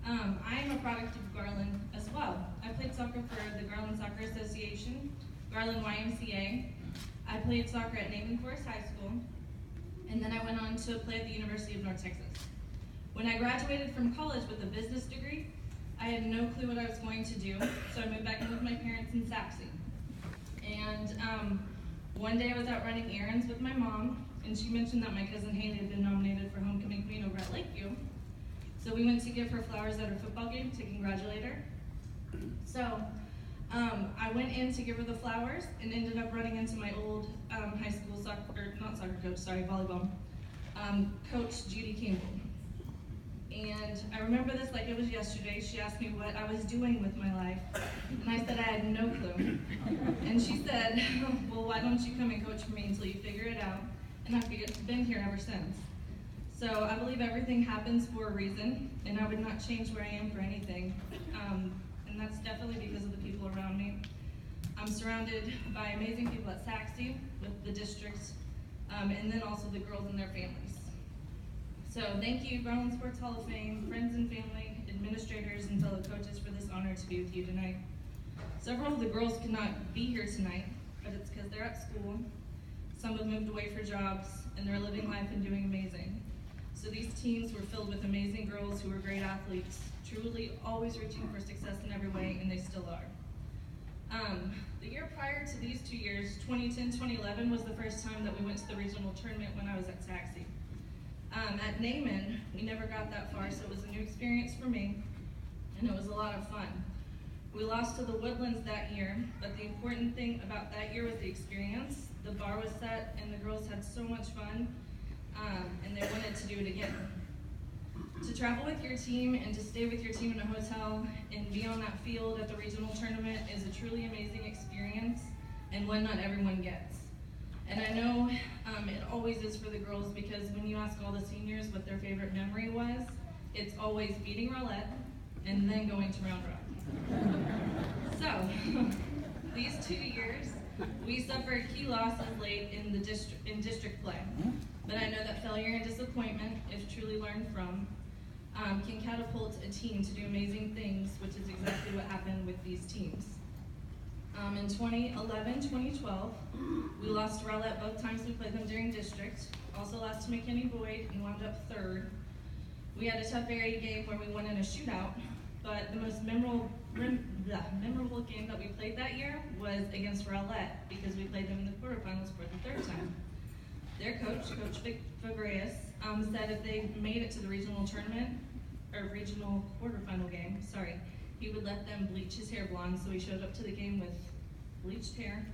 I am a product of Garland as well. I played soccer for the Garland Soccer Association, Garland YMCA. I played soccer at Naaman Forest High School, and then I went on to play at the University of North Texas. When I graduated from college with a business degree, I had no clue what I was going to do, so I moved back in with my parents in Saxe. And one day I was out running errands with my mom, and she mentioned that my cousin Haley had been nominated for homecoming queen over at Lakeview. So we went to give her flowers at her football game to congratulate her. So I went in to give her the flowers and ended up running into my old high school volleyball coach, Judy Campbell. And I remember this like it was yesterday. She asked me what I was doing with my life, and I said I had no clue. And she said, well, why don't you come and coach for me until you figure it out? And I've been here ever since. So I believe everything happens for a reason, and I would not change where I am for anything. And that's definitely because of the people around me. I'm surrounded by amazing people at Saxe with the district, and then also the girls and their families. So thank you, Garland Sports Hall of Fame, friends and family, administrators, and fellow coaches for this honor to be with you tonight. Several of the girls could not be here tonight, but it's because they're at school. Some have moved away for jobs, and they're living life and doing amazing. So these teams were filled with amazing girls who were great athletes, truly always reaching for success in every way, and they still are. The year prior to these 2 years, 2010-2011, was the first time that we went to the regional tournament when I was at Saxe. At Naaman, we never got that far, so it was a new experience for me, and it was a lot of fun. We lost to the Woodlands that year, but the important thing about that year was the experience. The bar was set, and the girls had so much fun, and they wanted to do it again. To travel with your team and to stay with your team in a hotel and be on that field at the regional tournament is a truly amazing experience, and one not everyone gets. And I know it always is for the girls, because when you ask all the seniors what their favorite memory was, it's always beating Rowlett and then going to Round Rock. So, these 2 years, we suffered key losses late in district play. But I know that failure and disappointment, if truly learned from, can catapult a team to do amazing things, which is exactly what happened with these teams. In 2011-2012, we lost to Rowlett both times we played them during district. Also lost to McKinney Boyd and wound up third. We had a tough area game where we won in a shootout, but the most memorable game that we played that year was against Rowlett, because we played them in the quarterfinals for the third time. Their coach, Coach Fabreas, said if they made it to the regional tournament, or regional quarterfinal game, he would let them bleach his hair blonde, so he showed up to the game with bleached hair.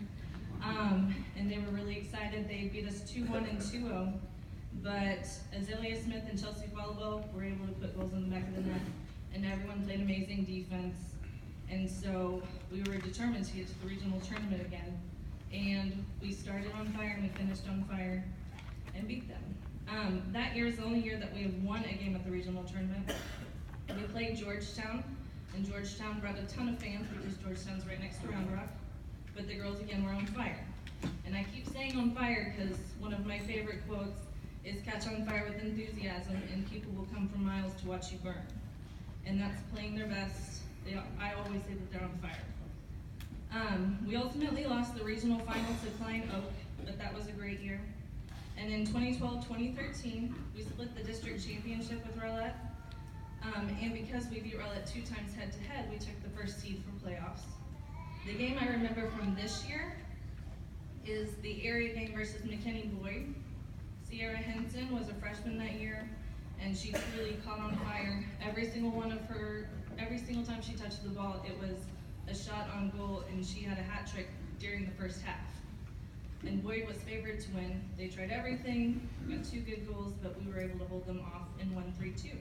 And they were really excited. They beat us 2-1 and 2-0, but Azalea Smith and Chelsea Followell were able to put goals in the back of the net, and everyone played amazing defense. And so we were determined to get to the regional tournament again. And we started on fire and we finished on fire and beat them. That year is the only year that we have won a game at the regional tournament. We played Georgetown, and Georgetown brought a ton of fans because Georgetown's right next to Round Rock, but the girls again were on fire. And I keep saying on fire because one of my favorite quotes is catch on fire with enthusiasm and people will come from miles to watch you burn. And that's playing their best. I always say that they're on fire. We ultimately lost the regional final to Klein Oak, but that was a great year. And in 2012-2013, we split the district championship with Rowlett. And because we beat Rowlett 2 times head-to-head, we took the first seed for playoffs. The game I remember from this year is the area game versus McKinney Boyd. Sierra Henson was a freshman that year, and she truly caught on fire. Every single time she touched the ball, it was a shot on goal, and she had a hat trick during the first half. And Boyd was favored to win. They tried everything, got 2 good goals, but we were able to hold them off and won 3-2.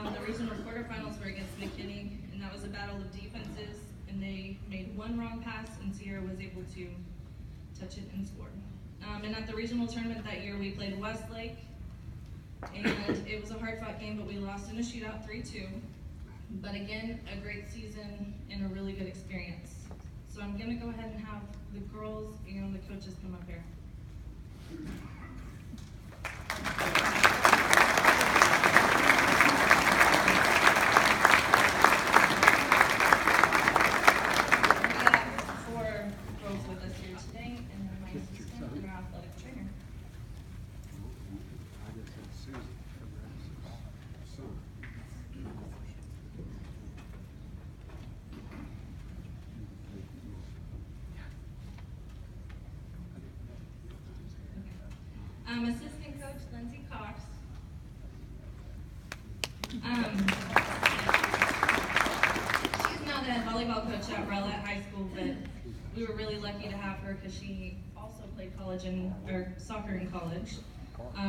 The regional quarterfinals were against McKinney, and that was a battle of defenses, and they made 1 wrong pass, and Sierra was able to touch it and score. And at the regional tournament that year, we played Westlake, and it was a hard-fought game, but we lost in a shootout 3-2. But again, a great season and a really good experience. So I'm gonna go ahead and have the girls and the coaches come up here. Assistant coach Lindsay Cox. She's now the head volleyball coach at Rowlett High School, but we were really lucky to have her because she also played soccer in college.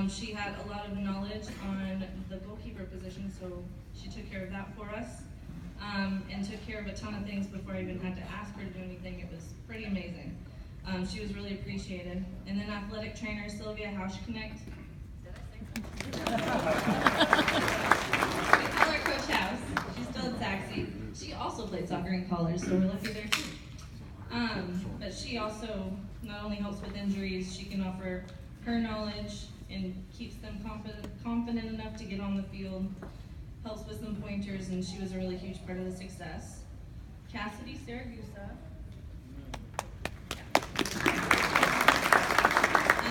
She had a lot of knowledge on the goalkeeper position, so she took care of that for us, and took care of a ton of things before I even had to ask her to do anything. It was pretty amazing. She was really appreciated. And then athletic trainer Sylvia Hauschknecht. Did I say that? We call her Coach House. She's still at Saxy. She also played soccer in college, so we're lucky there too. But she also not only helps with injuries, she can offer her knowledge and keeps them confident enough to get on the field, helps with some pointers, and she was a really huge part of the success. Cassidy Saragusa.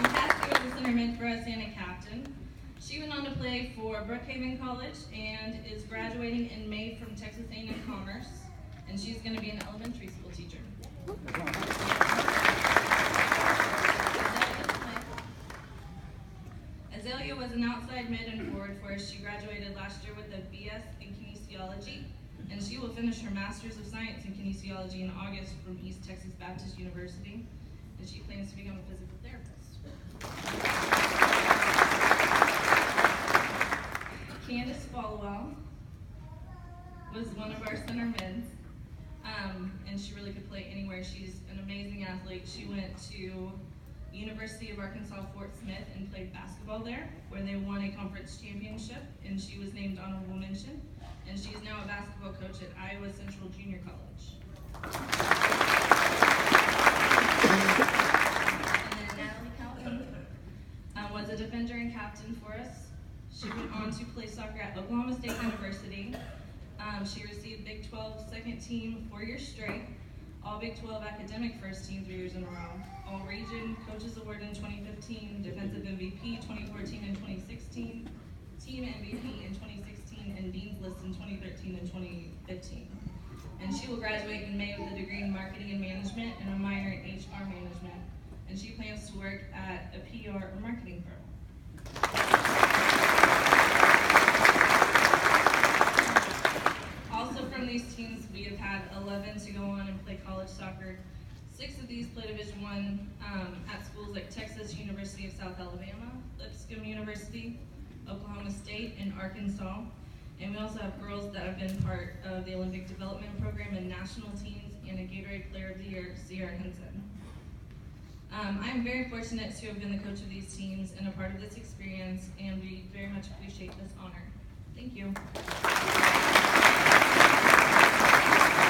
Cassidy was a center mid for us and a captain. She went on to play for Brookhaven College and is graduating in May from Texas A&M Commerce, and she's going to be an elementary school teacher. Azalea was an outside mid and forward for us. She graduated last year with a BS in kinesiology, and she will finish her Master's of Science in Kinesiology in August from East Texas Baptist University, and she plans to become a physical therapist. Candace Falwell was one of our center mids, and she really could play anywhere. She's an amazing athlete. She went to University of Arkansas Fort Smith and played basketball there, where they won a conference championship, and she was named honorable mention. And she's now a basketball coach at Iowa Central Junior College. And then Natalie Calvin was a defender and captain for us. She went on to play soccer at Oklahoma State University. She received Big 12 second team 4 years straight, All Big 12 academic first team 3 years in a row, All Region Coaches Award in 2015, Defensive MVP 2014 and 2016, Team MVP in 2016, and Dean's List in 2013 and 2015. And she will graduate in May with a degree in Marketing and Management and a minor in HR Management. And she plans to work at a PR or marketing firm. Also from these teams, we have had 11 to go on and play college soccer. 6 of these play Division I at schools like Texas University of South Alabama, Lipscomb University, Oklahoma State, and Arkansas. And we also have girls that have been part of the Olympic Development Program and national teams, and a Gatorade Player of the Year, Sierra Henson. I'm very fortunate to have been the coach of these teams and a part of this experience, and we very much appreciate this honor. Thank you.